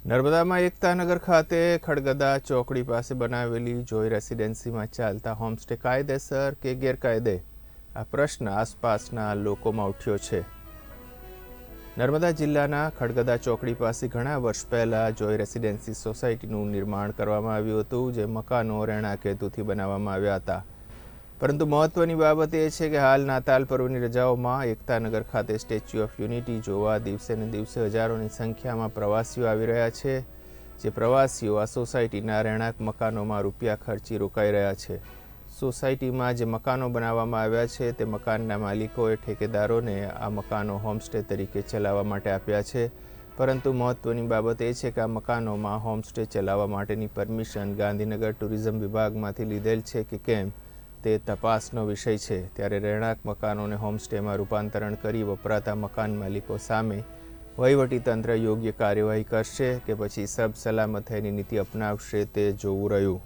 નર્મદામાં એકતાનગર ખાતે ખડગદા ચોકડી પાસે બનાવેલી જોય રેસિડેન્સીમાં ચાલતા હોમસ્ટે કાયદેસર કે ગેરકાયદે? આ પ્રશ્ન આસપાસના લોકોમાં ઉઠ્યો છે. નર્મદા જિલ્લાના ખડગદા ચોકડી પાસે ઘણા વર્ષ પહેલા જોય રેસિડેન્સી સોસાયટીનું નિર્માણ કરવામાં આવ્યું હતું, જે મકાનો રહેણાંક હેતુથી બનાવવામાં આવ્યા હતા. પરંતુ મહત્વની બાબત એ છે કે હાલ નાતાલ પર્વની રજાઓમાં એકતાનગર ખાતે સ્ટેચ્યુ ઓફ યુનિટી જોવા દિવસે ને દિવસે હજારોની સંખ્યામાં પ્રવાસીઓ આવી રહ્યા છે. જે પ્રવાસીઓ આ સોસાયટીના રહેણાંક મકાનોમાં રૂપિયા ખર્ચી રોકાઈ રહ્યા છે. સોસાયટીમાં જે મકાનો બનાવવામાં આવ્યા છે તે મકાનના માલિકોએ ઠેકેદારોને આ મકાનો હોમસ્ટે તરીકે ચલાવવા માટે આપ્યા છે. પરંતુ મહત્વની બાબત એ છે કે આ મકાનોમાં હોમસ્ટે ચલાવવા માટેની પરમિશન ગાંધીનગર ટુરિઝમ વિભાગમાંથી લીધેલ છે કે કેમ તે તપાસનો વિષય છે. ત્યારે રહેણાંક મકાનોને હોમસ્ટેમાં રૂપાંતરણ કરી વપરાતા મકાન માલિકો સામે વહીવટીતંત્ર યોગ્ય કાર્યવાહી કરશે કે પછી સબ સલામત થઈની નીતિ અપનાવશે તે જોવું રહ્યું.